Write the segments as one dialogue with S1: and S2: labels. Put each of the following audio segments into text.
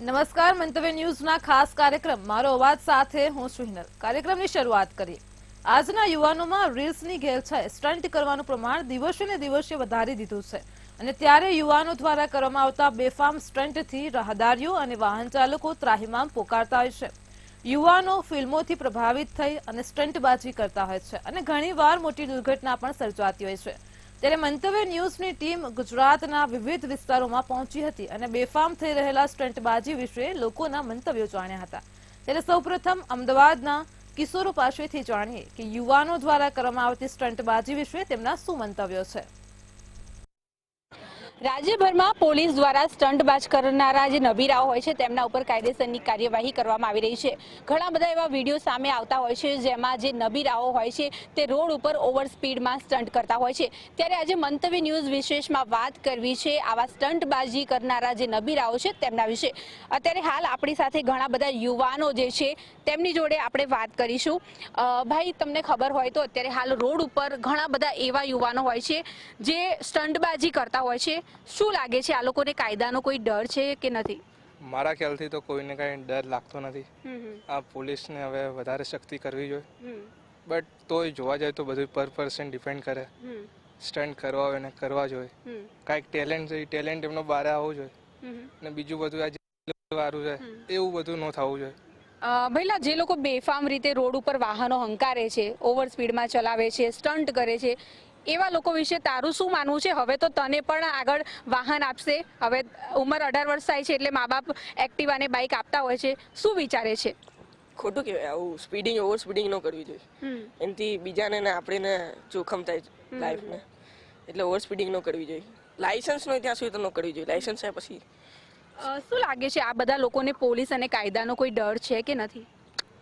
S1: નમસ્કાર, મંતવ્ય ન્યૂઝના ખાસ કાર્યક્રમ મારો અવાજ સાથે હું છું હિનલ. કાર્યક્રમની શરૂઆત કરીએ. આજના યુવાનોમાં રીલ્સની ઘેલછાએ સ્ટન્ટ કરવાનું પ્રમાણ દિવસે ને દિવસે વધારી દીધું છે અને ત્યારે યુવાનો દ્વારા કરવામાં આવતા બેફામ સ્ટન્ટથી રાહદારીઓ અને વાહન ચાલકો ત્રાહિમામ પોકારતા હોય છે. યુવાનો ફિલ્મોથી પ્રભાવિત થઈ અને સ્ટન્ટબાજી કરતા હોય છે અને ઘણીવાર મોટી દુર્ઘટના પણ સર્જાતી હોય છે. ત્યારે મંતવ્ય ન્યૂઝની ટીમ ગુજરાતના વિવિધ વિસ્તારોમાં પહોંચી હતી અને બેફામ થઈ રહેલા સ્ટન્ટબાજી વિશે લોકોના મંતવ્યો જાણ્યા હતા. ત્યારે સૌપ્રથમ અમદાવાદના કિશોરો પાસેથી જાણીએ કે યુવાનો દ્વારા કરવામાં આવતી સ્ટન્ટબાજી વિશે તેમના શું મંતવ્યો છે.
S2: રાજ્યભરમાં પોલીસ દ્વારા સ્ટન્ટબાજ કરનારા જે નબીરાઓ હોય છે તેમના ઉપર કાયદેસરની કાર્યવાહી કરવામાં આવી રહી છે. ઘણા બધા એવા વિડીયો સામે આવતા હોય છે જેમાં જે નબીરાઓ હોય છે તે રોડ ઉપર ઓવર સ્પીડમાં સ્ટન્ટ કરતા હોય છે. ત્યારે આજે મંતવ્ય ન્યૂઝ વિશેષમાં વાત કરવી છે આવા સ્ટન્ટબાજી કરનારા જે નબીરાઓ છે તેમના વિશે. અત્યારે હાલ આપણી સાથે ઘણા બધા યુવાનો જે છે તેમની જોડે આપણે વાત કરીશું. ભાઈ, તમને ખબર હોય તો અત્યારે હાલ રોડ ઉપર ઘણા બધા એવા યુવાનો હોય છે જે સ્ટન્ટબાજી કરતા હોય છે. શું લાગે છે, આ લોકોને કાયદાનો કોઈ ડર છે કે નથી?
S3: મારા ખ્યાલથી તો કોઈને કાંઈ ડર લાગતો નથી. આ પોલીસને હવે વધારે સખ્તી કરવી જોઈએ, બટ તોય જોવા જાય તો બધું પર પર્સન ડિપેન્ડ કરે. સ્ટન્ટ કરવા હોય ને કરવા જોઈએ. કાંઈક ટેલેન્ટ છે, ટેલેન્ટ એમનો બહાર આવવું જોઈએ ને બીજું બધું આ વારું છે એવું બધું ન થવું જોઈએ.
S2: ભઈલા, જે લોકો બેફામ રીતે રોડ ઉપર વાહનો હંકારે છે, ઓવર સ્પીડમાં ચલાવે છે, સ્ટન્ટ કરે છે, એવા લોકો વિશે તારું શું માનવું છે? હવે તો તને પણ આગળ વાહન આપશે, હવે ઉંમર 18 વર્ષ થાય છે એટલે મા બાપ એક્ટિવા અને બાઇક આપતા હોય છે. શું વિચારે છે?
S4: ખોટું કહેવાય, આવું સ્પીડિંગ ઓવર સ્પીડિંગ ન કરવી જોઈએ. એનાથી બીજાને ને આપણે જોખમ થાય લાઈફને, એટલે ઓવર સ્પીડિંગ ન કરવી જોઈએ. લાયસન્સ ન હોય ત્યાં સુધી તો ન કરવી જોઈએ. લાયસન્સ છે પછી.
S2: શું લાગે છે, આ બધા લોકોને પોલીસ અને કાયદાનો કોઈ ડર છે કે નથી?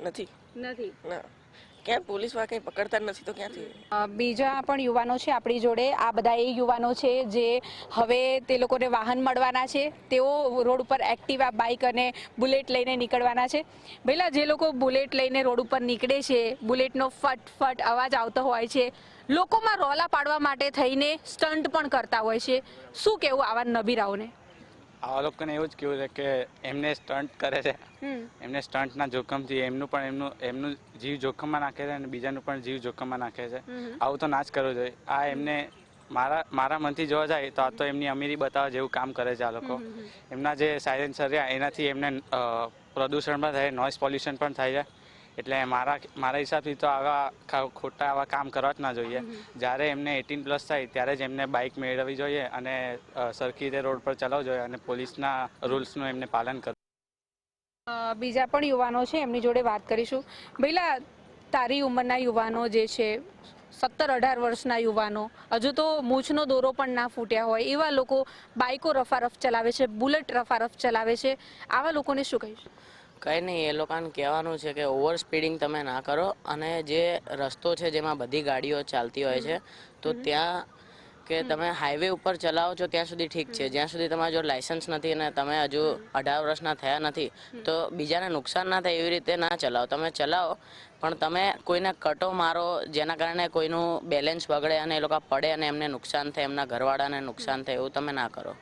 S4: નથી. ના, ક્યાં પોલીસ વાળા કંઈ પકડતા નથી તો ક્યાંથી?
S2: બીજા પણ યુવાનો છે આપણી જોડે. આ બધા એ યુવાનો છે જે હવે તે લોકોને વાહન મળવાના છે. તેઓ રોડ ઉપર એક્ટિવા, બાઇક અને બુલેટ લઈને નીકળવાના છે. ભઈલા, જે લોકો બુલેટ લઈને રોડ ઉપર નીકળે છે, બુલેટનો ફટ ફટ અવાજ આવતો હોય છે, લોકોમાં રોલા પાડવા માટે થઈને સ્ટન્ટ પણ કરતા હોય છે. શું કહેવું આવા નબીરાઓને?
S5: આવા લોકોને એવું જ કેવું છે કે એમને સ્ટન્ટ કરે છે, એમને સ્ટન્ટના જોખમથી એમનું જીવ જોખમમાં નાખે છે અને બીજાનું પણ જીવ જોખમમાં નાખે છે. આવું તો ના જ કરવું જોઈએ. આ એમને મારા મનથી જોવા જાય તો આ તો એમની અમીરી બતાવવા જેવું કામ કરે છે આ લોકો. એમના જે સાયલેન્સર રહ્યા એનાથી એમને પ્રદૂષણ પણ થાય, નોઇઝ પોલ્યુશન પણ થાય છે. એટલે મારા હિસાબથી તો ખોટા આવા કામ કરવા જ ના જોઈએ. જ્યારે એમને 18+ થાય ત્યારે જ એમને બાઇક મેળવવી જોઈએ અને સરખી રીતે રોડ પર ચલાવવું જોઈએ અને પોલીસના રૂલ્સનું એમને પાલન કરવું.
S2: બીજા પણ યુવાનો છે, એમની જોડે વાત કરીશું. ભઈલા, તારી ઉંમરના યુવાનો જે છે, 17-18 વર્ષના યુવાનો, હજુ તો મૂછનો દોરો પણ ના ફૂટ્યા હોય એવા લોકો બાઇકો રફારફ ચલાવે છે, બુલેટ રફારફ ચલાવે છે. આવા લોકોને શું કહીશ?
S6: કંઈ નહીં, એ લોકોને કહેવાનું છે કે ઓવર સ્પીડિંગ તમે ના કરો અને જે રસ્તો છે જેમાં બધી ગાડીઓ ચાલતી હોય છે તો ત્યાં કે તમે હાઈવે ઉપર ચલાવો છો ત્યાં સુધી ઠીક છે. જ્યાં સુધી તમારા જો લાયસન્સ નથી અને તમે હજુ 18 વર્ષના થયા નથી તો બીજાને નુકસાન ના થાય એવી રીતે ના ચલાવો. તમે ચલાવો પણ તમે કોઈને કટો મારો જેના કારણે કોઈનું બેલેન્સ બગડે અને એ લોકો પડે અને એમને નુકસાન થાય, એમના ઘરવાળાને નુકસાન થાય, એવું તમે ના કરો.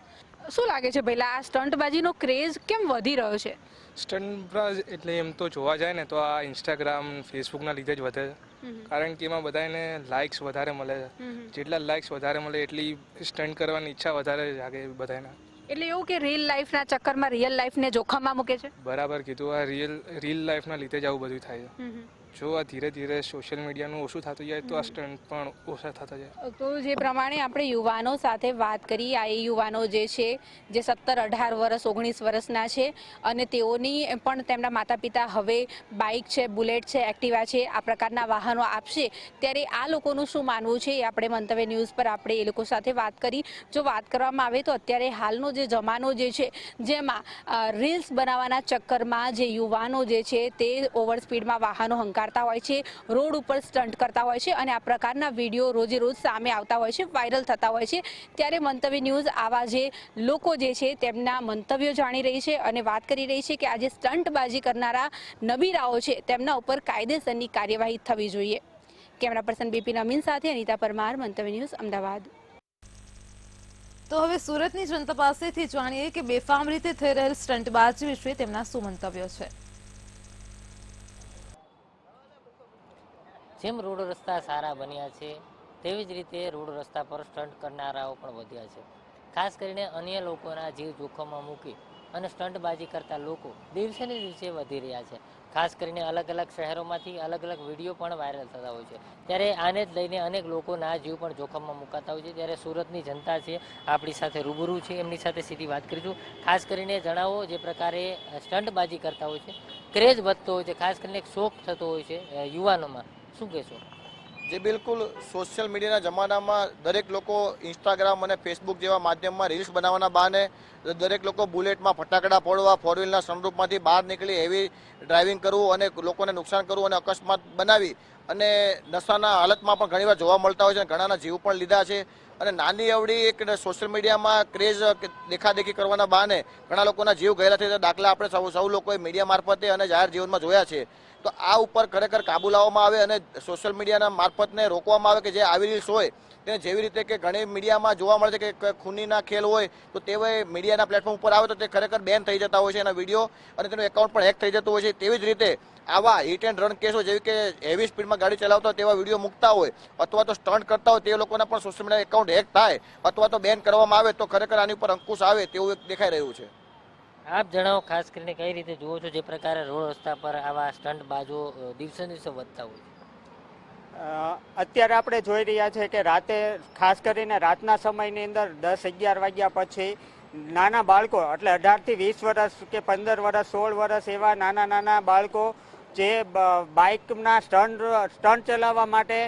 S2: શું લાગે છે ભઈલા, આ સ્ટન્ટબાજીનો ક્રેઝ કેમ વધી રહ્યો છે?
S3: સ્ટન્ટ એટલે એમ તો જોવા જાય ને તો આ ઇન્સ્ટાગ્રામ, ફેસબુકના લીધે જ વધે છે. કારણ કે એમાં બધાને લાઇક્સ વધારે મળે છે. જેટલા લાઇક્સ વધારે મળે એટલી સ્ટન્ટ કરવાની ઈચ્છા વધારે જાગે બધાને.
S2: એટલે એવું કે રીલ લાઈફના ચક્કરમાં રિયલ લાઈફને જોખમમાં મૂકે છે?
S3: બરાબર કીધું. આ રીલ લાઈફના લીધે જ આવું બધું થાય છે. જો આ ધીરે ધીરે સોશિયલ મીડિયાનું ઓછું થતું જાય તો આ સ્ટન્ટ પણ ઓછા થતા જાય.
S2: તો જે પ્રમાણે આપણે યુવાનો સાથે વાત કરી, આ એ યુવાનો જે છે જે 17-18 વર્ષ, 19 વર્ષના છે અને તેઓની પણ તેમના માતા પિતા હવે બાઇક છે, બુલેટ છે, એક્ટિવા છે, આ પ્રકારના વાહનો આપશે, ત્યારે આ લોકોનું શું માનવું છે એ આપણે મંતવ્ય ન્યૂઝ પર આપણે એ લોકો સાથે વાત કરી. જો વાત કરવામાં આવે તો અત્યારે હાલનો જે જમાનો જે છે જેમાં રીલ્સ બનાવવાના ચક્કરમાં જે યુવાનો જે છે તે ઓવર સ્પીડમાં વાહનો હંકારતા હોય છે, રોડ ઉપર સ્ટન્ટ કરતા હોય છે અને આ પ્રકારના વિડીયો રોજે રોજ સામે આવતા હોય છે, વાયરલ થતા હોય છે. ત્યારે મંતવ્ય ન્યૂઝ આવા જે લોકો જે છે તેમના મંતવ્યો જાણી રહી છે અને વાત કરી રહી છે કે આ જે સ્ટન્ટબાજી કરનારા નબીરાઓ છે તેમના ઉપર કાયદેસરની કાર્યવાહી થવી જોઈએ. કેમેરા પર્સન બિપિન અમીન સાથે અનિતા પરમાર, મંતવ્ય ન્યૂઝ, અમદાવાદ.
S1: તો હવે સુરતની જનતા પાસેથી જાણીએ કે બેફામ રીતે થઈ રહેલ સ્ટંટબાજી વિશે તેમના શું મંતવ્યો છે.
S7: જેમ રોડ રસ્તા સારા બન્યા છે તેવી જ રીતે રોડ રસ્તા પર સ્ટંટ કરનારાઓ પણ વધ્યા છે. ખાસ કરીને અન્ય લોકોના જીવ જોખમમાં મૂકી અને સ્ટંટબાજી કરતા લોકો દિવસે ને દિવસે વધી રહ્યા છે. ખાસ કરીને અલગ અલગ શહેરોમાંથી અલગ અલગ વિડીયો પણ વાયરલ થતા હોય છે. ત્યારે આને જ લઈને અનેક લોકોના જીવ પણ જોખમમાં મુકાતા હોય છે. ત્યારે સુરતની જનતા છે આપણી સાથે રૂબરૂ છે, એમની સાથે સીધી વાત કરીશું. ખાસ કરીને જણાવો, જે પ્રકારે સ્ટંટબાજી કરતા હોય છે, ક્રેઝ વધતો હોય છે, ખાસ કરીને એક શોખ થતો હોય છે યુવાનોમાં, શું કહેશો?
S8: જે બિલકુલ સોશિયલ મીડિયાના જમાનામાં દરેક લોકો ઇન્સ્ટાગ્રામ અને ફેસબુક જેવા માધ્યમમાં રીલ્સ બનાવવાના બહાને દરેક લોકો બુલેટમાં ફટાકડા ફોડવા, ફોર વ્હીલના સનરૂફમાંથી બહાર નીકળી હેવી ડ્રાઇવિંગ કરવું અને લોકોને નુકસાન કરવું અને અકસ્માત બનાવી અને નશાના હાલતમાં પણ ઘણીવાર જોવા મળતા હોય છે અને ઘણાના જીવ પણ લીધા છે. અને નાની અવળી એક સોશિયલ મીડિયામાં ક્રેઝ દેખાદેખી કરવાના બહાને ઘણા લોકોના જીવ ગયેલા છે. દાખલા આપણે સૌ લોકોએ મીડિયા મારફતે અને જાહેર જીવનમાં જોયા છે. તો આ ઉપર ખરેખર કાબુ લાવવામાં આવે અને સોશિયલ મીડિયાના મારફતને રોકવામાં આવે કે જે આવી રીલ્સ હોય તેને જેવી રીતે કે ઘણી મીડિયામાં જોવા મળે છે કે ખૂનીના ખેલ હોય તો તે મીડિયાના પ્લેટફોર્મ ઉપર આવે તો તે ખરેખર બેન થઈ જતા હોય છે એના વિડીયો અને તેનું એકાઉન્ટ પણ હેક થઈ જતું હોય છે. તેવી જ રીતે આવા હિટ એન્ડ રન કેસો જેવી કે હેવી સ્પીડમાં ગાડી ચલાવતા હોય તેવા વિડીયો મૂકતા હોય અથવા તો સ્ટન્ટ કરતા હોય તે લોકોના પણ સોશિયલ મીડિયા એકાઉન્ટ હેક થાય અથવા તો બેન કરવામાં આવે તો ખરેખર આની ઉપર અંકુશ આવે તેવું દેખાઈ રહ્યું છે.
S7: આપ જણાવો, ખાસ કરીને કઈ રીતે જુઓ છો જે પ્રકારે રોડ રસ્તા પર આવા સ્ટંટબાજો દિવસે દિવસે વધતા હોય છે?
S9: અત્યારે આપણે જોઈ રહ્યા છે કે રાતે, ખાસ કરીને રાતના સમયની અંદર 10-11 વાગ્યા પછી નાના બાળકો, એટલે 18 થી 20 વર્ષ કે 15 વર્ષ 16 વર્ષ એવા નાના બાળકો જે બાઇકના સ્ટન્ટ ચલાવવા માટે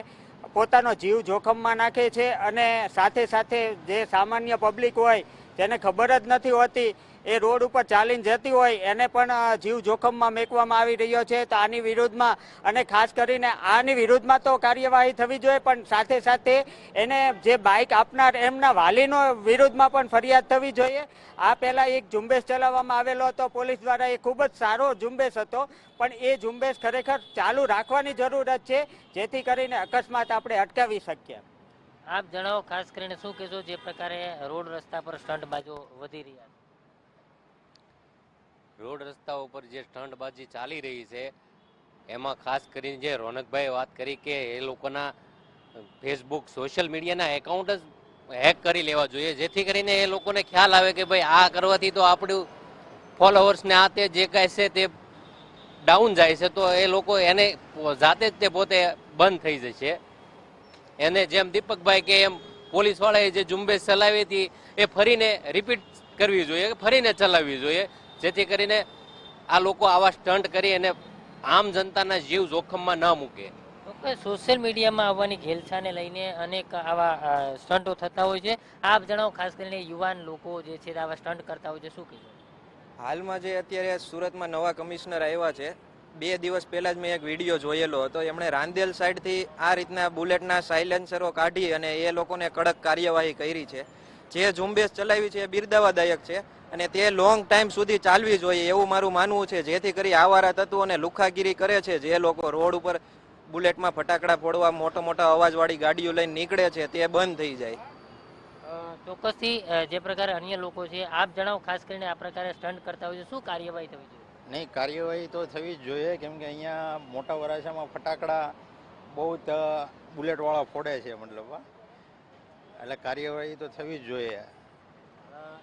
S9: પોતાનો જીવ જોખમમાં નાખે છે અને સાથે સાથે જે સામાન્ય પબ્લિક હોય જેને ખબર જ નથી હોતી એ રોડ ઉપર ચાલીને જતી હોય એને પણ જીવ જોખમમાં મેકવામાં આવી રહ્યો છે. તો આની વિરુદ્ધમાં અને ખાસ કરીને આની વિરુદ્ધમાં તો કાર્યવાહી થવી જોઈએ, પણ સાથે સાથે એને જે બાઇક આપનાર એમના વાલીનો વિરુદ્ધમાં પણ ફરિયાદ થવી જોઈએ. આ પહેલા એક ઝુંબેશ ચલાવવામાં આવેલો હતો પોલીસ દ્વારા, એ ખૂબ જ સારો ઝુંબેશ હતો, પણ એ ઝુંબેશ ખરેખર ચાલુ રાખવાની જરૂરત છે જેથી કરીને અકસ્માત આપણે અટકાવી શકીએ.
S7: આપ જણાવો, ખાસ કરીને શું કહેશો જે પ્રકારે રોડ રસ્તા પર સ્ટંટબાજો વધી રહ્યા છે?
S10: રોડ રસ્તાઓ પર જે સ્ટંટબાજી ચાલી રહી છે એમાં ખાસ કરીને જે રોનકભાઈ વાત કરી કે એ લોકોના ફેસબુક સોશિયલ મીડિયાના એકાઉન્ટ જ હેક કરી લેવા જોઈએ, જેથી કરીને એ લોકોને ખ્યાલ આવે કે ભાઈ આ કરવાથી તો આપણું ફોલોવર્સને આ તે જે કાંઈ છે તે ડાઉન જાય છે, તો એ લોકો એને જાતે જ તે પોતે બંધ થઈ જશે. એને જેમ દીપકભાઈ કે એમ પોલીસવાળાએ જે ઝુંબેશ ચલાવી હતી એ ફરીને રિપીટ કરવી જોઈએ, ફરીને ચલાવવી જોઈએ, જેથી કરીને આ લોકો આવા સ્ટન્ટ કરી અને આમ જનતાના જીવ જોખમમાં ન મૂકે.
S7: સોશિયલ મીડિયામાં આવવાની ઘેલછાને લઈને અનેક આવા સ્ટન્ટો થતા હોય છે. આપ જણાવો, ખાસ કરીને યુવાન લોકો જે છે આવા સ્ટન્ટ કરતા હોય છે, શું કહેશો?
S11: હાલમાં જે અત્યારે સુરતમાં નવા કમિશનર આવ્યા છે, 2 દિવસ પહેલા જ મેં એક વિડીયો જોયેલો હતો. એમણે રાંદેલ સાઈડથી આ રીતના બુલેટના સાયલેન્સરો કાઢી અને એ લોકોને કડક કાર્યવાહી કરી છે. જે ઝુંબેશ ચલાવી છે એ બિરદાવાદાયક છે અને તે લોંગ ટાઈમ સુધી ચાલવી જોઈએ એવું મારું માનવું છે, જેથી કરી આવારા તત્વોને લુખાગીરી કરે છે જે લોકો રોડ ઉપર બુલેટમાં ફટાકડા ફોડવા, મોટા અવાજવાળી ગાડીઓ લઈને નીકળે છે, તે બંધ થઈ જાય.
S7: ચોક્કસથી જે પ્રકારે અન્ય લોકો છે, આપ જણાવો, ખાસ કરીને આ પ્રકારે સ્ટન્ટ કરતા હોય છે, શું કાર્યવાહી થવી જોઈએ?
S12: નહીં, કાર્યવાહી તો થવી જ જોઈએ, કેમ કે અહીંયા મોટા વરાછામાં ફટાકડા બહુ બુલેટવાળા ફોડે છે, મતલબ એટલે કાર્યવાહી તો થવી જ જોઈએ.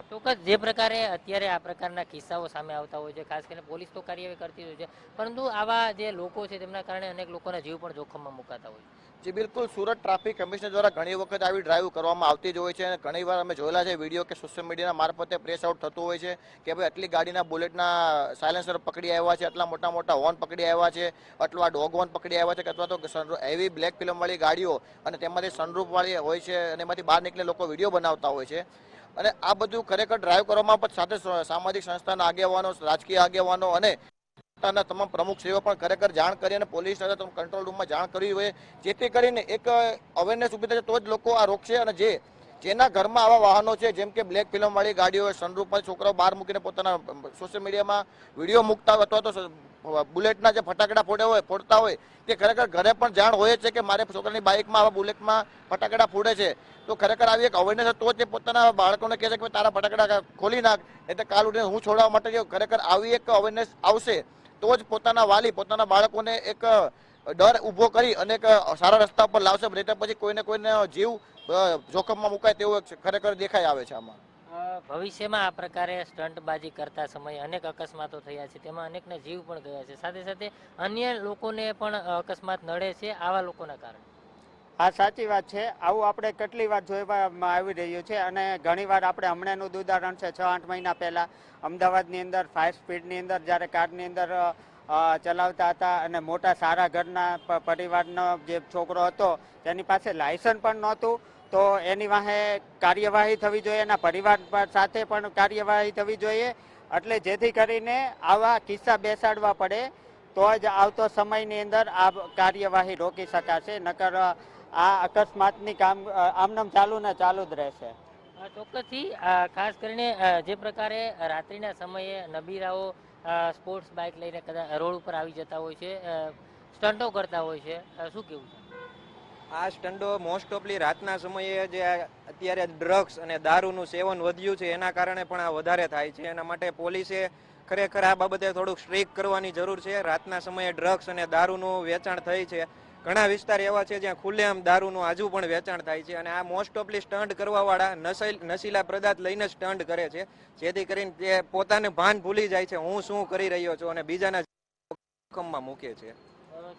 S7: ચોક્કસ જે પ્રકારે અત્યારે આ પ્રકારના કિસ્સાઓ સામે આવતા હોય છે, ખાસ કરીને પોલીસ તો કાર્યવાહી કરતી હોય છે, પરંતુ આવા જે લોકો છે તેમના કારણે અનેક લોકોના જીવ પણ જોખમમાં મુકાતા હોય છે.
S8: જી બિલકુલ, સુરત ટ્રાફિક કમિશનર દ્વારા ઘણી વખત આવી ડ્રાઈવ કરવામાં આવતી જ હોય છે અને ઘણીવાર અમે જોયેલા છે વિડીયો કે સોશિયલ મીડિયાના મારફતે પ્રેસ આઉટ થતું હોય છે કે ભાઈ આટલી ગાડીના બુલેટના સાયલેન્સર પકડી આવ્યા છે, આટલા મોટા હોર્ન પકડી આવ્યા છે, આટલા ડોગ હોર્ન પકડી આવ્યા છે, કે અથવા તો હેવી બ્લેક ફિલ્મવાળી ગાડીઓ અને તેમાંથી સનરૂફવાળી હોય છે અને એમાંથી બહાર નીકળે લોકો વિડીયો બનાવતા હોય છે. અને આ બધું ખરેખર ડ્રાઈવ કરવામાં પણ સાથે સામાજિક સંસ્થાના આગેવાનો, રાજકીય આગેવાનો અને તમામ પ્રમુખ શ્રીઓ પણ ખરેખર જાણ કરી અને પોલીસ કંટ્રોલ રૂમમાં જાણ કરવી જોઈએ, જેથી કરીને એક અવેરનેસ ઉભી થશે તો જ લોકો આ રોકશે. અને જેના ઘરમાં આવા વાહનો છે, જેમ કે બ્લેક ફિલ્મવાળી ગાડીઓ, સનરૂફમાં છોકરાઓ બહાર મૂકીને પોતાના સોશિયલ મીડિયામાં વિડીયો મૂકતા હોય અથવા તો બુલેટના જે ફટાકડા ફોડતા હોય તે ખરેખર ઘરે પણ જાણ હોય છે કે મારે છોકરાની બાઇકમાં આવા બુલેટમાં ફટાકડા ફોડે છે. તો ખરેખર આવી એક અવેરનેસ તો જ પોતાના બાળકોને કહે છે કે તારા ફટાકડા ખોલી નાખ, એટલે કાલ ઉઠીને હું છોડવા માટે ખરેખર આવી એક અવેરનેસ આવશે તો જ પોતાના વાલી પોતાના બાળકોને એક ડર ઊભો કરી અને એક સારા રસ્તા પર લાવશે. નહીં પછી કોઈને જીવ જોખમમાં મુકાય તેવું ખરેખર દેખાઈ આવે છે આમાં.
S7: ભવિષ્યમાં આ પ્રકારે સ્ટંટબાજી કરતા સમયે અનેક અકસ્માતો થયા છે, તેમાં અનેકના જીવ પણ ગયા છે, સાથે સાથે અન્ય લોકોને પણ અકસ્માત નડે છે આવા લોકોના કારણે.
S9: હા, સાચી વાત છે. આવું આપણે કેટલી વાર જોવામાં આવી રહ્યું છે અને ઘણી વાર આપણે હમણાંનું જ ઉદાહરણ છે 6-8 મહિના પહેલા અમદાવાદની અંદર 5 સ્પીડની અંદર જ્યારે કારની અંદર ચલાવતા હતા અને મોટા સારા ઘરના પરિવારનો જે છોકરો હતો તેની પાસે લાયસન્સ પણ નહોતું, તો એની વાહે કાર્યવાહી થવી જોઈએ, એના પરિવાર સાથે પણ કાર્યવાહી થવી જોઈએ, એટલે જેથી કરીને આવા કિસ્સા બેસાડવા પડે તો જ આવતો સમયની અંદર આ કાર્યવાહી રોકી શકાશે, નકર આ અકસ્માતની કામ આમનામ ચાલુ ને ચાલુ જ રહેશે.
S7: ચોક્કસથી ખાસ કરીને જે પ્રકારે રાત્રિના સમયે નબીરાઓ સ્પોર્ટ્સ બાઇક લઈને કદાચ રોડ ઉપર આવી જતા હોય છે, સ્ટન્ટો કરતા હોય છે, શું કેવું છે?
S11: આ સ્ટન્ટો મોસ્ટ ઓફલી રાતના સમયે જે અત્યારે ડ્રગ્સ અને દારૂનું સેવન વધ્યું છે એના કારણે પણ આ વધારે થાય છે. એના માટે પોલીસે ખરેખર આ બાબતે થોડુંક સ્ટ્રિક્ટ કરવાની જરૂર છે. રાતના સમયે ડ્રગ્સ અને દારૂનું વેચાણ થાય છે. ઘણા વિસ્તાર એવા છે જ્યાં ખુલ્લેઆમ દારૂનું હજુ પણ વેચાણ થાય છે અને આ મોસ્ટ ઓફલી સ્ટન્ટ કરવાવાળા નશીલા પદાર્થ લઈને સ્ટન્ટ કરે છે, જેથી કરીને તે પોતાને ભાન ભૂલી જાય છે હું શું કરી રહ્યો છું અને બીજાના જોખમમાં મૂકે છે.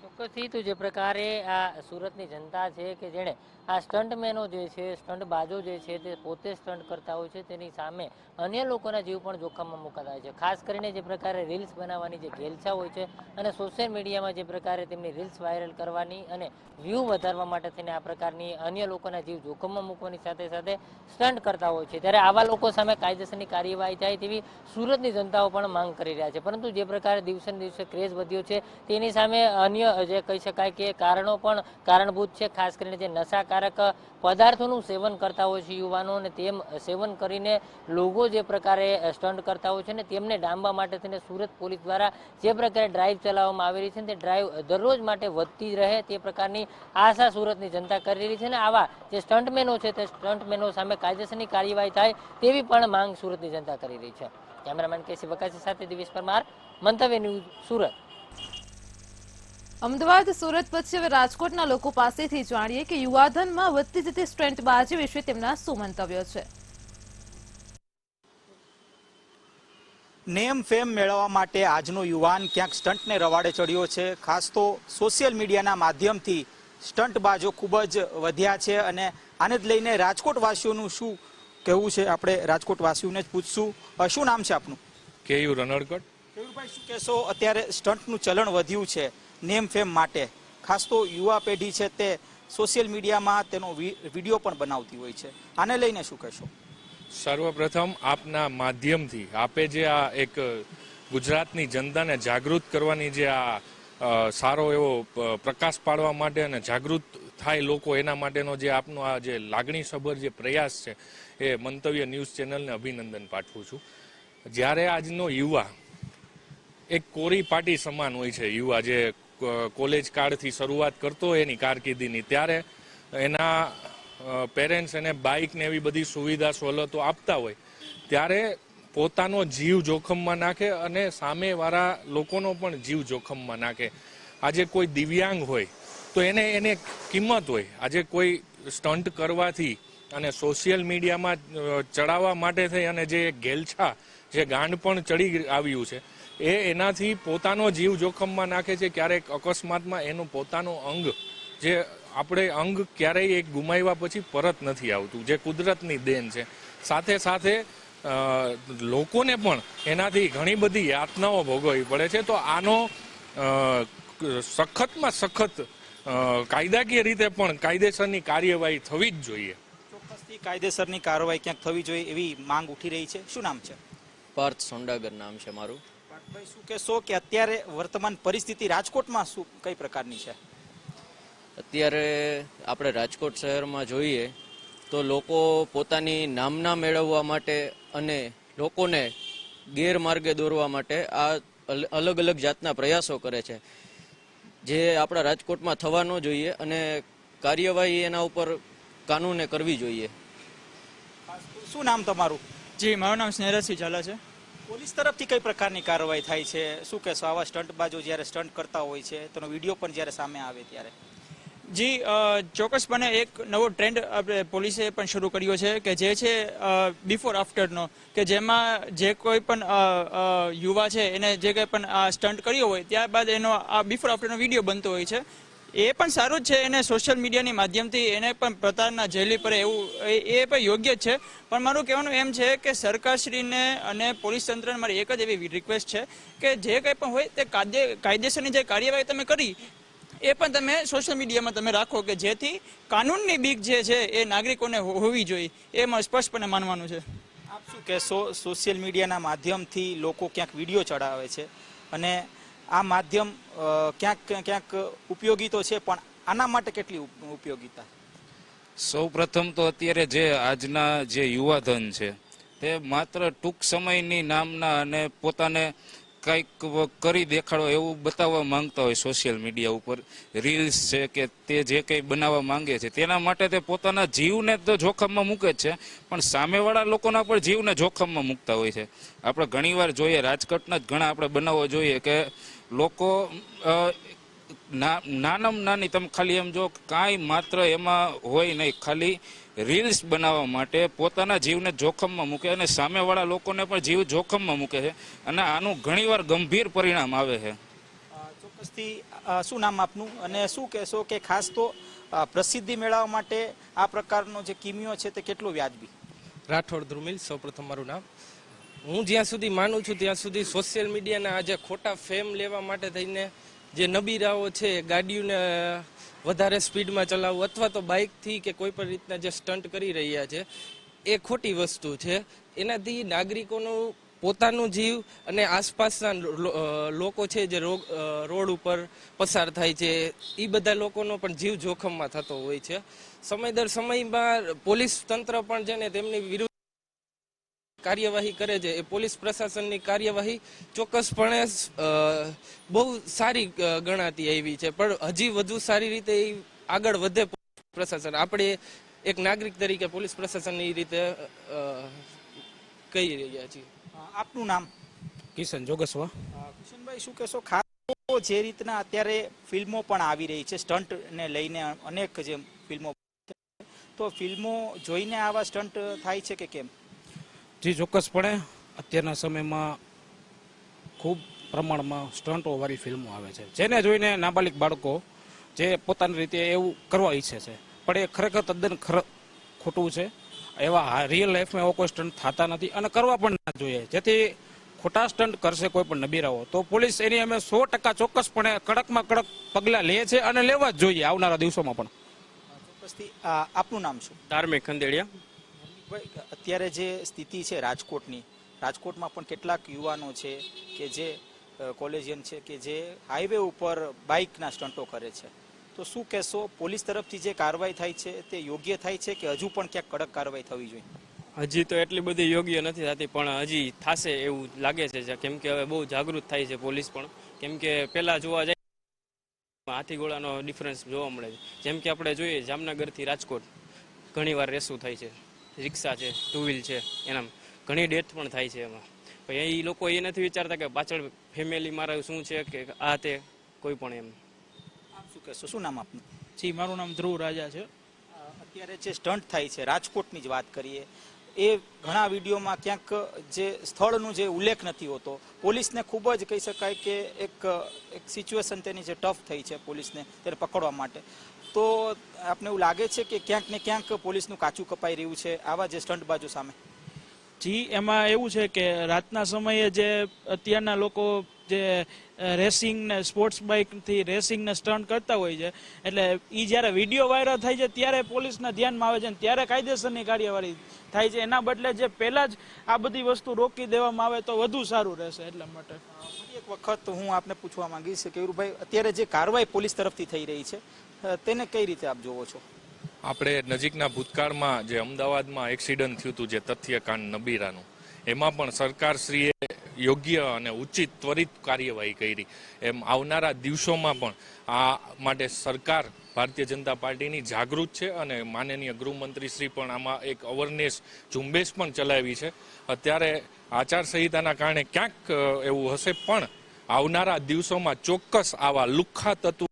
S7: ચોક્કસથી તો જે પ્રકારે આ સુરતની જનતા છે કે જેણે આ સ્ટન્ટમેનો જે છે, સ્ટન્ટબાજો જે છે તે પોતે સ્ટન્ટ કરતા હોય છે, તેની સામે અન્ય લોકોના જીવ પણ જોખમમાં મુકાતા હોય છે. ખાસ કરીને જે પ્રકારે રીલ્સ બનાવવાની જે ઘેલછા હોય છે અને સોશિયલ મીડિયામાં જે પ્રકારે તેમની રીલ્સ વાયરલ કરવાની અને વ્યૂ વધારવા માટે થઈને આ પ્રકારની અન્ય લોકોના જીવ જોખમમાં મૂકવાની સાથે સાથે સ્ટન્ટ કરતા હોય છે, ત્યારે આવા લોકો સામે કાયદેસરની કાર્યવાહી થાય તેવી સુરતની જનતાઓ પણ માંગ કરી રહ્યા છે. પરંતુ જે પ્રકારે દિવસે ને દિવસે ક્રેઝ વધ્યો છે તેની સામે અન્ય જે કહી શકાય કે કારણો પણ કારણભૂત છે. ખાસ કરીને જે નશાકારક પદાર્થોનું સેવન કરતા હોય છે યુવાનો, અને તેમ સેવન કરીને લોકો જે પ્રકારે સ્ટન્ટ કરતા હોય છે ને તેમને ડામવા માટે થઈને સુરત પોલીસ દ્વારા જે પ્રકારે ડ્રાઈવ ચલાવવામાં આવી રહી છે તે ડ્રાઈવ દરરોજ માટે વધતી રહે તે પ્રકારની આશા સુરતની જનતા કરી રહી છે. અને આવા જે સ્ટન્ટમેનો છે તે સ્ટન્ટમેનો સામે કાયદેસરની કાર્યવાહી થાય તેવી પણ માંગ સુરતની જનતા કરી રહી છે. કેમેરામેન કેસી વકાસી સાથે દિવેશ પરમાર, મંતવ્ય ન્યૂઝ, સુરત.
S1: અમદાવાદ સુરત પછી હવે રાજકોટના લોકો પાસેથી જાણીએ કે યુવાધનમાં વધતી જતી સ્ટન્ટબાજી વિશે તેમના શું મંતવ્યો છે.
S13: નેમ ફેમ મેળવવા માટે આજનો યુવાન ક્યાંક સ્ટન્ટને રવાડે ચડ્યો છે. ખાસ તો સોશિયલ મીડિયાના માધ્યમથી સ્ટન્ટબાજો ખૂબ જ વધ્યા છે અને આને જ લઈને રાજકોટવાસીઓનું શું કહેવું છે આપણે રાજકોટવાસીઓને જ પૂછશું. શું નામ છે આપનું?
S14: કેયુ રનડગઢ.
S13: કેયુભાઈ, શું કહેશો? અત્યારે સ્ટન્ટનું ચલણ વધ્યું છે નેમ ફેમ માટે, ખાસ તો યુવા પેઢી છે તે સોશિયલ મીડિયામાં તેનો વિડીયો પણ બનાવતી હોય છે, આને લઈને શું કહેશો?
S14: સર્વપ્રથમ આપના માધ્યમથી આપે જે આ એક ગુજરાતની જનતાને જાગૃત કરવાની જે આ સારો એવો પ્રકાશ પાડવા માટે અને જાગૃત થાય લોકો એના માટેનો જે આપનો આ જે લાગણીસભર જે પ્રયાસ છે એ મંતવ્ય ન્યૂઝ ચેનલને અભિનંદન પાઠવું છું. જ્યારે આજનો યુવા એક કોરી પાટી સમાન હોય છે, યુવા જે કોલેજ કાળથી શરૂઆત કરતો હોય એની કારકિર્દીની, ત્યારે એના પેરેન્ટ્સ એને બાઇક ને એવી બધી સુવિધા સવલતો આપતા હોય ત્યારે પોતાનો જીવ જોખમમાં નાખે અને સામેવાળા લોકોનો પણ જીવ જોખમમાં નાખે. આજે કોઈ દિવ્યાંગ હોય તો એને કિંમત હોય. આજે કોઈ સ્ટન્ટ કરવાથી અને સોશિયલ મીડિયામાં ચડાવવા માટે થઈ અને જે ઘેલછા જે ગાંડ પણ ચડી આવ્યું છે એ એનાથી પોતાનો જીવ જોખમમાં નાખે છે. ક્યારેક અકસ્માતમાં એનું પોતાનું અંગ, જે આપણે અંગ ક્યારેય એક ગુમાવ્યા પછી પરત નથી આવતું, જે કુદરતની દેન છે. સાથે સાથે લોકોને પણ એનાથી ઘણી બધી યાતનાઓ ભોગવવી પડે છે. તો આનો સખતમાં સખત કાયદાકીય રીતે પણ કાયદેસરની કાર્યવાહી થવી જ જોઈએ.
S13: ચોક્કસથી કાયદેસરની કાર્યવાહી ક્યાંક થવી જોઈએ એવી માંગ ઉઠી રહી છે. શું નામ છે?
S15: પાર્થ સોંડાગર નામ છે મારું.
S13: ભાઈ, શું કહેશો કે અત્યારે વર્તમાન પરિસ્થિતિ રાજકોટમાં શું કઈ પ્રકારની છે?
S15: અત્યારે આપણે રાજકોટ શહેરમાં જોઈએ તો લોકો પોતાની નામના મેળવવા માટે અને લોકોને ગેરમાર્ગે દોરવા માટે આ અલગ અલગ જાતના પ્રયાસો કરે છે, જે આપણા રાજકોટમાં થવા ન જોઈએ અને કાર્યવાહી એના ઉપર કાનૂને કરવી જોઈએ.
S13: શું નામ તમારું?
S16: જી, મારું નામ સ્નેહરસિંહ ઝાલા છે.
S13: પોલીસ તરફથી કઈ પ્રકારની કાર્યવાહી થાય છે? શું કહેશો આવા સ્ટંટબાજો જ્યારે સ્ટંટ કરતા હોય છે તેનો વિડીયો પણ જ્યારે સામે આવે ત્યારે?
S16: જી, ચોક્કસપણે એક નવો ટ્રેન્ડ આપણે પોલીસે પણ શરૂ કર્યો છે કે જે છે બિફોર આફ્ટરનો, કે જેમાં જે કોઈ પણ યુવા છે એને જે કંઈ પણ આ સ્ટંટ કર્યો હોય ત્યારબાદ એનો આ બિફોર આફ્ટરનો વિડીયો બનતો હોય છે. એ પણ સારું જ છે, એને સોશિયલ મીડિયાની માધ્યમથી એને પણ પ્રતારના જેલી પડે એવું એ પણ યોગ્ય જ છે. પણ મારું કહેવાનું એમ છે કે સરકારશ્રીને અને પોલીસ તંત્રને મારી એક જ એવી રિક્વેસ્ટ છે કે જે કંઈ પણ હોય તે કાયદેસરની જે કાર્યવાહી તમે કરી એ પણ તમે સોશિયલ મીડિયામાં તમે રાખો, કે જેથી કાનૂનની બીક જે છે એ નાગરિકોને હોવી જોઈએ, એમાં સ્પષ્ટપણે માનવાનું છે.
S13: આપ શું કહેશો? સોશિયલ મીડિયાના માધ્યમથી લોકો ક્યાંક વિડીયો ચડાવે છે અને આ માધ્યમ ક્યાંક ઉપયોગી તો છે, પણ આના માટે કેટલી ઉપયોગીતા?
S17: સૌ પ્રથમ તો અત્યારે જે આજના જે યુવાધન છે તે માત્ર ટૂંક સમયની નામના અને પોતાને કંઈક કરી દેખાડો એવું બતાવવા માંગતા હોય સોશિયલ મીડિયા ઉપર, રીલ્સ છે કે તે જે કંઈ બનાવવા માંગે છે તેના માટે તે પોતાના જીવને તો જોખમમાં મૂકે જ છે, પણ સામેવાળા લોકોના પણ જીવને જોખમમાં મૂકતા હોય છે. આપણે ઘણીવાર જોઈએ, રાજકોટના જ ઘણા આપણે બનાવવો જોઈએ કે લોકો નાનામાં નાની તમે ખાલી એમ જો કાંઈ માત્ર એમાં હોય નહીં, ખાલી રીલ્સ બનાવવા માટે પોતાના જીવને જોખમમાં મૂકે અને સામેવાળા લોકોને પણ જીવ જોખમમાં મૂકે છે અને આનું ઘણીવાર ગંભીર પરિણામ આવે છે.
S13: ચોક્કસથી. શું નામ આપનું અને શું કહેશો કે ખાસ તો પ્રસિદ્ધિ મેળવવા માટે આ પ્રકારનો જે કિમિયો છે તે કેટલો વ્યાજબી?
S3: રાઠોડ ધ્રુમિલ, સૌપ્રથમ મારું નામ. હું જ્યાં સુધી માનું છું ત્યાં સુધી સોશિયલ મીડિયાના આજે ખોટા ફેમ લેવા માટે થઈને જે નબીરાઓ છે ગાડીઓને વધારે સ્પીડમાં ચલાવવું અથવા તો બાઇકથી કે કોઈ પણ રીતના જે સ્ટન્ટ કરી રહ્યા છે એ ખોટી વસ્તુ છે. એનાથી નાગરિકોનું પોતાનું જીવ અને આસપાસના લોકો છે જે રોડ ઉપર પસાર થાય છે એ બધા લોકોનો પણ જીવ જોખમમાં થતો હોય છે. સમય દર સમયમાં પોલીસ તંત્ર પણ છે ને તેમની વિરુદ્ધ કાર્યવાહી કરે છે. એ પોલીસ પ્રશાસનની કાર્યવાહી ચોક્કસપણે બહુ સારી ગણાતી આવી છે, પણ હજી વધુ સારી રીતે આગળ વધે પ્રશાસન. આપણે એક નાગરિક તરીકે પોલીસ પ્રશાસનની રીતે કહી રહ્યા છીએ.
S13: આપનું નામ?
S18: કિશન જોગસવા.
S13: કિશનભાઈ, શું કહેશો? ખાસ જે રીતના અત્યારે ફિલ્મો પણ આવી રહી છે સ્ટંટને લઈને, અનેક જે ફિલ્મો, તો ફિલ્મો જોઈને આવા સ્ટંટ થાય છે કે કેમ?
S18: જી, ચોક્કસપણે અત્યારના સમયમાં ખૂબ પ્રમાણમાં સ્ટન્ટોવાળી ફિલ્મો આવે છે, જેને જોઈને નાબાલિગ બાળકો જે પોતાની રીતે એવું કરવા ઈચ્છે છે, પણ એ ખરેખર તદ્દન ખોટું છે. એવા રિયલ લાઈફમાં એવો કોઈ સ્ટન્ટ થતા નથી અને કરવા પણ ના જોઈએ. જેથી ખોટા સ્ટન્ટ કરશે કોઈ પણ નબીરાઓ તો પોલીસ એની અમે 100% ચોક્કસપણે કડકમાં કડક પગલાં લે છે અને લેવા જ જોઈએ આવનારા દિવસોમાં પણ.
S13: ચોક્કસથી. આપનું નામ શું?
S19: ધાર્મિક ખંડેડિયા.
S13: અત્યારે જે સ્થિતિ છે રાજકોટમાં પણ કેટલાક યુવાનો છે કે જે કોલેજિયન છે કે જે હાઈવે ઉપર બાઇકના સ્ટંટો કરે છે, તો શું કહેશો? પોલીસ તરફથી જે કાર્યવાહી થાય છે તે યોગ્ય થાય છે કે હજુ પણ ક્યાંક કડક કાર્યવાહી થવી જોઈએ?
S19: હજી તો એટલી બધી યોગ્ય નથી થતી, પણ હજી થશે એવું લાગે છે, કેમ કે હવે બહુ જાગૃત થાય છે પોલીસ પણ. કેમ કે પહેલા જોવા જાય હાથીગોળાનો ડિફરન્સ જોવા મળે છે. જેમ કે આપણે જોઈએ જામનગરથી રાજકોટ ઘણીવાર રેસું થાય છે, રિક્ષા છે, ટુ વ્હીલ છે, એના ઘણી ડેથ પણ થાય છે એમાં. પછી એ લોકો એ નથી વિચારતા કે પાછળ ફેમિલી મારા શું છે કે આ તે કોઈ પણ એમ.
S13: શું કહેશો? શું નામ આપનું?
S16: જી, મારું નામ ધ્રુવ રાજા છે.
S13: અત્યારે જે સ્ટંટ થાય છે રાજકોટની જ વાત કરીએ, એ ઘણા વિડીયોમાં ક્યાંક જે સ્થળનું જે ઉલ્લેખ નથી હોતો, પોલીસને ખૂબ જ કહી શકાય કે એક સિચ્યુએશન તેની જે ટફ થઈ છે પોલીસને તેને પકડવા માટે, તો આપને એવું લાગે છે કે ક્યાંક ને ક્યાંક પોલીસનું કાચું કપાઈ રહ્યું છે આવા જે સ્ટંટબાજો સામે?
S16: જી, એમાં એવું છે કે રાતના સમયે જે અત્યારના લોકો જે રેસિંગ ને સ્પોર્ટ્સ બાઇકથી રેસિંગ ને સ્ટન્ટ કરતા હોય છે, એટલે એ જ્યારે વિડીયો વાયરલ થાય છે ત્યારે પોલીસના ધ્યાનમાં આવે છે અને ત્યારે કાયદેસરની કાર્યવાહી થાય છે. એના બદલે જે પહેલાં જ આ બધી વસ્તુ રોકી દેવામાં આવે તો વધુ સારું રહેશે. એટલા માટે
S13: એક વખત હું આપને પૂછવા માંગીશ કે કેયુરભાઈ, અત્યારે જે કાર્યવાહી પોલીસ તરફથી થઈ રહી છે તેને કઈ રીતે આપ જોવો છો?
S14: આપણે નજીકના ભૂતકાળમાં જે અમદાવાદમાં એક્સિડન્ટ થયું હતું જે તથ્યકાંડ નબીરાનું, એમાં પણ સરકારશ્રીએ યોગ્ય અને ઉચિત ત્વરિત કાર્યવાહી કરી. એમ આવનારા દિવસોમાં પણ આ માટે સરકાર ભારતીય જનતા પાર્ટીની જાગૃત છે અને માનનીય ગૃહમંત્રી શ્રી પણ આમાં એક અવેરનેસ ઝુંબેશ પણ ચલાવી છે. અત્યારે આચારસંહિતાના કારણે ક્યાંક એવું હશે, પણ આવનારા દિવસોમાં ચોક્કસ આવા લુખ્ખા તત્વો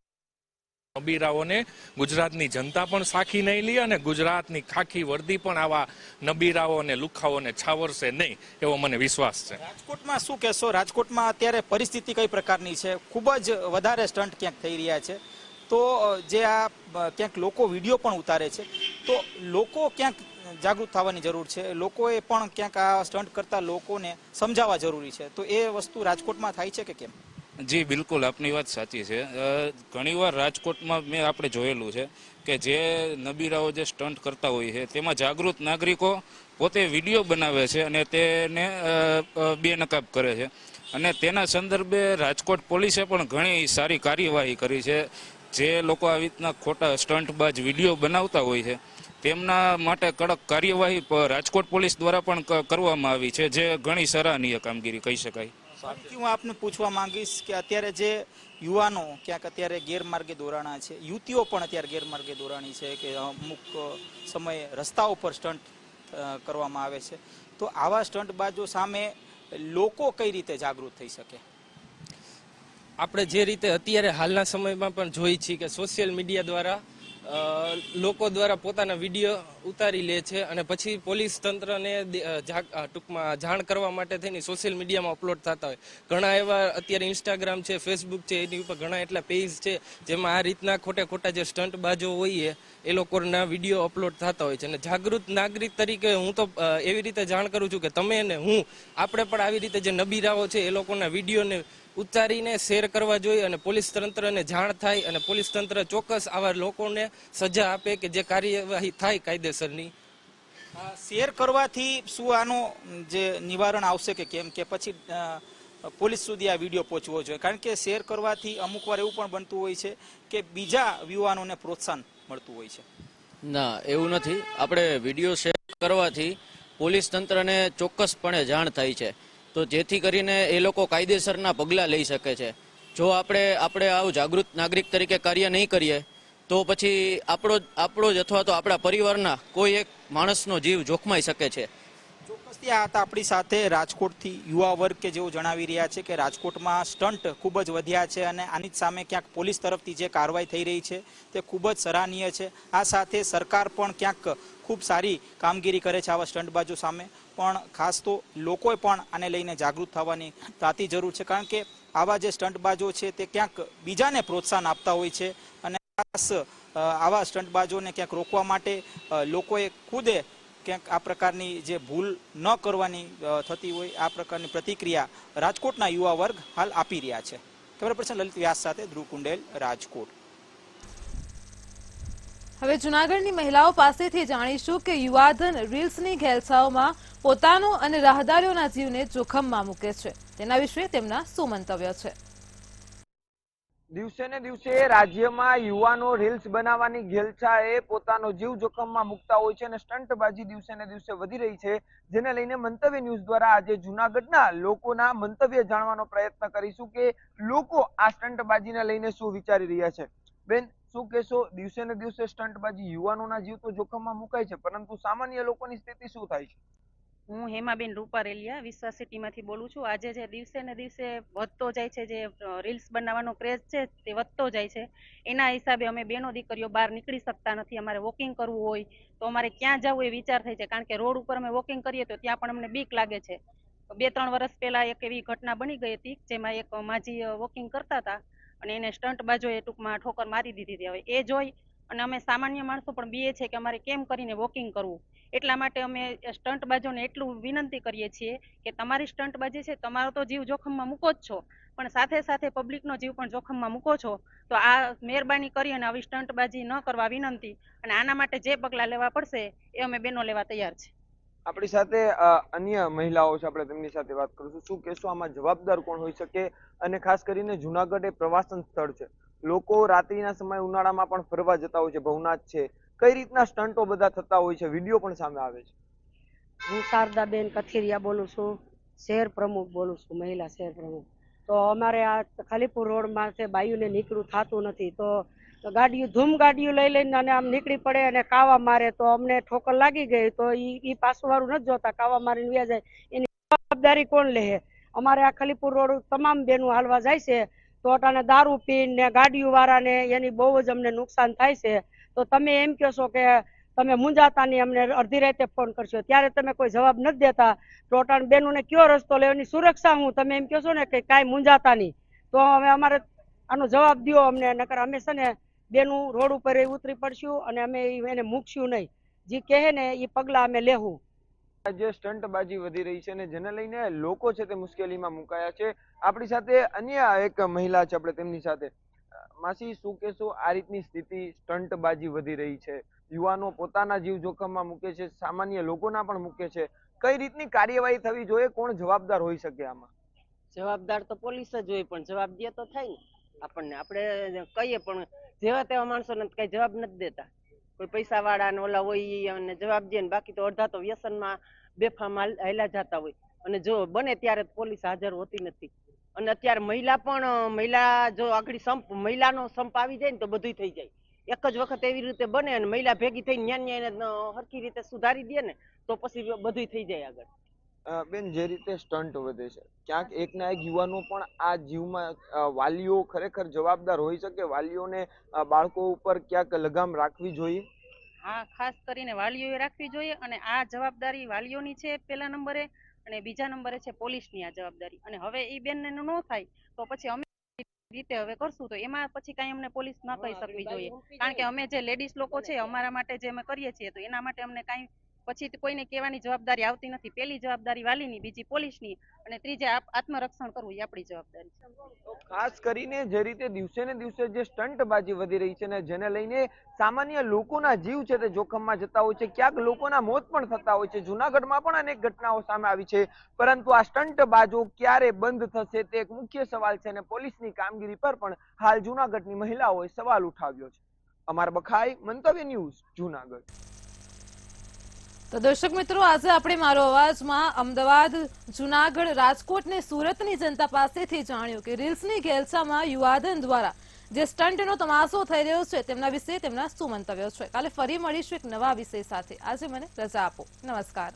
S14: નબીરાઓને ગુજરાતની જનતા પણ સાખી નહીં લે અને ગુજરાતની ખાખી વર્દી પણ આવા નબીરાઓ અને લુખ્ખાઓને છાવરશે નહીં, એવો મને વિશ્વાસ છે.
S13: રાજકોટમાં શું કહેશો? રાજકોટમાં અત્યારે પરિસ્થિતિ કઈ પ્રકારની છે? ખૂબ જ વધારે સ્ટન્ટ ક્યાંક થઈ રહ્યા છે, તો જે આ ક્યાંક લોકો વિડીયો પણ ઉતારે છે, તો લોકો ક્યાંક જાગૃત થવાની જરૂર છે. લોકોએ પણ ક્યાંક આ સ્ટન્ટ કરતા લોકોને સમજાવવા જરૂરી છે. તો એ વસ્તુ રાજકોટમાં થાય છે કે કેમ?
S17: જી બિલકુલ, આપની વાત સાચી છે. ઘણીવાર રાજકોટમાં આપણે જોયેલું છે કે જે નબીરાઓ જે સ્ટન્ટ કરતા હોય છે તેમાં જાગૃત નાગરિકો પોતે વિડીયો બનાવે છે અને તેને બેનકાબ કરે છે. અને તેના સંદર્ભે રાજકોટ પોલીસે પણ ઘણી સારી કાર્યવાહી કરી છે. જે લોકો આવી રીતના ખોટા સ્ટન્ટબાજ વિડીયો બનાવતા હોય છે તેમના માટે કડક કાર્યવાહી રાજકોટ પોલીસ દ્વારા પણ કરવામાં આવી છે, જે ઘણી સરાહનીય કામગીરી કહી શકાય.
S13: હું આપને પૂછવા માંગીશ કે અત્યારે જે યુવાનો ક્યાંક અત્યારે ગેરમાર્ગે દોરાણા છે, યુવતીઓ પણ અત્યારે ગેરમાર્ગે દોરાણી છે કે અમુક સમયે રસ્તા ઉપર સ્ટન્ટ કરવામાં આવે છે, તો આવા સ્ટન્ટબાજો સામે લોકો કઈ રીતે જાગૃત થઈ શકે?
S19: આપણે જે રીતે અત્યારે હાલના સમયમાં પણ જોઈ છીએ કે સોશિયલ મીડિયા દ્વારા લોકો દ્વારા પોતાના વિડીયો ઉતારી લે છે અને પછી પોલીસ તંત્રને ટૂંકમાં જાણ કરવા માટે થઈને સોશિયલ મીડિયામાં અપલોડ થતા હોય. ઘણા એવા અત્યારે ઇન્સ્ટાગ્રામ છે, ફેસબુક છે, એની ઉપર ઘણા એટલા પેજ છે જેમાં આ રીતના ખોટા જે સ્ટન્ટબાજો હોય એ લોકોના વિડીયો અપલોડ થતા હોય છે. અને જાગૃત નાગરિક તરીકે હું તો એવી રીતે જાણ કરું છું કે તમે ને હું આપણે પણ આવી રીતે જે નબીરાઓ છે એ લોકોના વિડીયોને ઉતારીને શેર કરવા જોઈએ અને પોલીસ તંત્રને જાણ થાય અને પોલીસ તંત્ર ચોક્કસ આવા લોકોને સજા આપે કે જે કાર્યવાહી થાય કાયદેસરની.
S13: શેર કરવાથી શું આનો જે નિવારણ આવશે કે કેમ, કે પછી પોલીસ સુધી આ વિડીયો પહોંચવો જોઈએ? કારણ કે શેર કરવાથી અમુક વાર એવું પણ બનતું હોય છે કે બીજા યુવાનોને પ્રોત્સાહન મળતું હોય છે.
S15: ના, એવું નથી. આપણે વિડીયો શેર કરવાથી પોલીસ તંત્રને ચોક્કસપણે જાણ થાય છે, તો જેથી કરીને એ લોકો કાયદેસરના પગલાં લઈ શકે છે. જો આપણે આવું જાગૃત નાગરિક તરીકે કાર્ય નહીં કરીએ તો પછી આપણો જ અથવા તો આપણા પરિવારના કોઈ એક માણસનો જીવ જોખમાઈ શકે છે.
S13: ચોક્કસથી આ હતા આપણી સાથે રાજકોટથી યુવા વર્ગ કે જેઓ જણાવી રહ્યા છે કે રાજકોટમાં સ્ટન્ટ ખૂબ જ વધ્યા છે અને આની સામે ક્યાંક પોલીસ તરફથી જે કાર્યવાહી થઈ રહી છે તે ખૂબ જ સરાહનીય છે. આ સાથે સરકાર પણ ક્યાંક ખૂબ સારી કામગીરી કરે છે આવા સ્ટન્ટબાજો સામે, પણ ખાસ તો લોકોએ પણ આને લઈને જાગૃત થવાની તાતી જરૂર છે. કારણ કે આવા જે સ્ટન્ટબાજો છે તે ક્યાંક બીજાને પ્રોત્સાહન આપતા હોય છે અને ખાસ આવા સ્ટન્ટબાજોને ક્યાંક રોકવા માટે લોકોએ ખુદે ક્યાંક આ પ્રકારની જે ભૂલ ન કરવાની થતી હોય આ પ્રકારની પ્રતિક્રિયા રાજકોટના યુવા વર્ગ હાલ આપી રહ્યા છે. કેમેરા પર્સન લલિત વ્યાસ સાથે ધ્રુવ કુંડેલ, રાજકોટ.
S1: હવે જૂનાગઢની મહિલાઓ પાસેથી જાણીશું કે યુવાધન રીલ્સની ઘેલછાઓમાં પોતાનો અને રાહદારીઓના જીવને જોખમમાં મૂકે છે. તેના વિશે તેમના શું મંતવ્ય છે?
S20: દિવસે ને દિવસે રાજ્યમાં યુવાનો રીલ્સ બનાવવાની ઘેલછાએ પોતાનો જીવ જોખમમાં મૂકતા હોય છે અને સ્ટંટબાજી દિવસે ને દિવસે વધી રહી છે, જેને લઈને મંતવ્ય ન્યૂઝ દ્વારા આજે જૂનાગઢના લોકોના મંતવ્ય જાણવાનો પ્રયત્ન કરીશું કે લોકો આ સ્ટંટબાજીને લઈને શું વિચારી રહ્યા છે. બેન, શું કહેશો? દિવસે ને દિવસે સ્ટંટબાજી યુવાનોના જીવ તો જોખમમાં મુકાય છે, પરંતુ સામાન્ય લોકોની સ્થિતિ શું થાય છે?
S21: હું હેમાબેન રૂપારેલિયા વિશ્વાસ સિટીમાંથી બોલું છું. આજે જે દિવસે ને દિવસે વધતો જાય છે, જે રીલ્સ બનાવવાનો ક્રેઝ છે તે વધતો જાય છે, એના હિસાબે અમે બેનો દીકરીઓ બહાર નીકળી શકતા નથી. અમારે વોકિંગ કરવું હોય તો અમારે ક્યાં જવું એ વિચાર થાય છે, કારણ કે રોડ ઉપર અમે વોકિંગ કરીએ તો ત્યાં પણ અમને બીક લાગે છે. 2-3 વર્ષ પહેલા એક એવી ઘટના બની ગઈ હતી જેમાં એક માજી વોકિંગ કરતા હતા અને એને સ્ટંટબાજોએ ટૂંકમાં ઠોકર મારી દીધી હતી. હવે એ જોઈ અને અમે સામાન્ય માણસો પણ બીએ છે કે અમારે કેમ કરીને વોકિંગ કરવું. એટલા માટે અમે સ્ટંટબાજોને એટલું વિનંતી કરીએ છીએ કે તમારી સ્ટંટબાજી છે, તમારો તો જીવ જોખમમાં મૂકો જ છો, પણ સાથે સાથે પબ્લિકનો જીવ પણ જોખમમાં મૂકો છો. તો આ મહેરબાની કરી અને આવી સ્ટંટબાજી ન કરવા વિનંતી, અને આના માટે જે પગલાં લેવા પડશે એ અમે બેનો લેવા તૈયાર છે.
S20: આપણી સાથે અન્ય મહિલાઓ છે, આપણે તેમની સાથે વાત કરીશું. શું કહેશો, આમાં જવાબદાર કોણ હોઈ શકે? અને ખાસ કરીને જુનાગઢ એ પ્રવાસન સ્થળ છે, લોકો રાત્રિના સમય ઉનાળામાં પણ ફરવા જતા હોય છે, ભવનાથ છે, કઈ રીતના સ્ટંટો બધા થતા હોય છે, વિડીયો પણ સામે આવે છે.
S22: હું શારદાબેન કથિરિયા બોલું છું.
S4: શહેર પ્રમુખ બોલું છું, મહિલા શહેર પ્રમુખ. તો અમારે આ ખાલીપુર રોડમાં છે બાયુને નીકળવું થતું નથી. તો ગાડીઓ ધૂમ ગાડીઓ લઈ લઈને અને આમ નીકળી પડે અને કાવા મારે તો અમને ઠોકર લાગી ગઈ. તો ઈ પાછું વાળું નથી જોતા, કાવા મારીને વ્યા જાય એની જવાબદારી કોણ લે? અમારે આ ખાલીપુર રોડ તમામ બેનું હાલવા જાય છે તો અટાણે દારૂ પીને ગાડીઓ વાળાને એની બહુ જ અમને નુકસાન થાય છે. તો તમે એમ કહો છો કે તમે મૂંઝાતા નહીં, અમને અડધી રાતે ફોન કરશો, ત્યારે તમે કોઈ જવાબ નથી દેતા. તો અટાણે બેનોને કયો રસ્તો લેવાની સુરક્ષા હું? તમે એમ કહો છો ને કે કાંઈ મૂંઝાતા નહીં. તો હવે અમારે આનો જવાબ દો અમને, નકર અમે છે ને બેનું રોડ ઉપર ઉતરી પડશું અને અમે એને મૂકશું નહીં. જે કહે ને એ પગલા અમે લેવું.
S20: જે સ્ટંટબાજી વધી રહી છે ને જેને લઈને લોકો છે તે મુશ્કેલીમાં મુકાયા છે. આપણી સાથે અન્ય એક મહિલા છે, આપણે તેમની સાથે. માસી, શું કહેશો? આ રીતની સ્થિતિ, સ્ટંટબાજી વધી રહી છે, યુવાનો પોતાના જીવ જોખમમાં મૂકે છે, સામાન્ય લોકોના પણ મૂકે છે. કઈ રીતની કાર્યવાહી થવી જોઈએ? કોણ જવાબદાર હોઈ શકે આમાં?
S22: જવાબદાર તો પોલીસ જ હોય, પણ જવાબ દે તો થાય ને આપણને. આપણે કહીએ પણ જેવા તેવા માણસોને કઈ જવાબ નથી દેતા. કોઈ પૈસા વાળા ને ઓલા હોય અને જવાબ દે ને, બાકી તો અડધા તો વ્યસનમાં બેફામ હાલ્યા જતા હોય. અને જો બને ત્યારે પોલીસ હાજર હોતી નથી. અને અત્યારે મહિલા જો આગળ મહિલાનો સંપ આવી જાય ને તો બધું થઈ જાય. એક જ વખત એવી રીતે બને અને મહિલા ભેગી થઈને ન્યાય હરખી રીતે સુધારી દે ને તો પછી બધું થઈ જાય આગળ.
S20: બેન, જે રીતે સ્ટન્ટ વધે છે, ક્યાંક એક ના એક યુવાનો પણ આ જીવમાં, વાલીઓ ખરેખર જવાબદાર હોઈ શકે? વાલીઓને બાળકો ઉપર ક્યાંક લગામ રાખવી જોઈએ?
S21: હા, ખાસ કરીને વાલીઓએ રાખવી જોઈએ. અને આ જવાબદારી વાલીઓની છે પહેલા નંબરે, અને બીજા નંબરે છે પોલીસની આ જવાબદારી. અને હવે એ બેનને ન થાય તો પછી અમે રીતે હવે કરશું, તો એમાં પછી કાંઈ અમને પોલીસ ના કહી શકવી જોઈએ. કારણ કે અમે જે લેડીઝ લોકો છે અમારા માટે જે અમે કરીએ છીએ, તો એના માટે અમને કાંઈ પછી કોઈને કહેવાની જવાબદારી આવતી નથી. પહેલી જવાબદારી વાલીની, બીજી પોલીસની, અને ત્રીજે આત્મરક્ષણ કરવું એ આપણી જવાબદારી છે.
S20: ખાસ કરીને જે રીતે દિવસે ને દિવસે જે સ્ટંટબાજી વધી રહી છે ને જેને લઈને સામાન્ય લોકોના જીવ છે તે જોખમમાં જતા હોય છે, ક્યાંક લોકોના મોત પણ થતા હોય છે. જૂનાગઢમાં પણ અનેક ઘટનાઓ સામે આવી છે, પરંતુ આ સ્ટંટબાજો ક્યારે બંધ થશે તે એક મુખ્ય સવાલ છે. અને પોલીસની કામગીરી પર પણ હાલ જૂનાગઢની મહિલાઓએ સવાલ ઉઠાવ્યો છે. અમાર બખાઈ, મંતવ્ય ન્યૂઝ, જૂનાગઢ.
S1: તો દર્શક મિત્રો, આજે આપણે મારો અવાજમાં અમદાવાદ, જૂનાગઢ, રાજકોટ ને સુરતની જનતા પાસેથી જાણ્યું કે રીલ્સની ઘેલછામાં યુવાધન દ્વારા જે સ્ટન્ટનો તમાશો થઈ રહ્યો છે તેમના વિશે તેમના શું મંતવ્યો છે. કાલે ફરી મળીશું એક નવા વિષય સાથે. આજે મને રજા આપો. નમસ્કાર.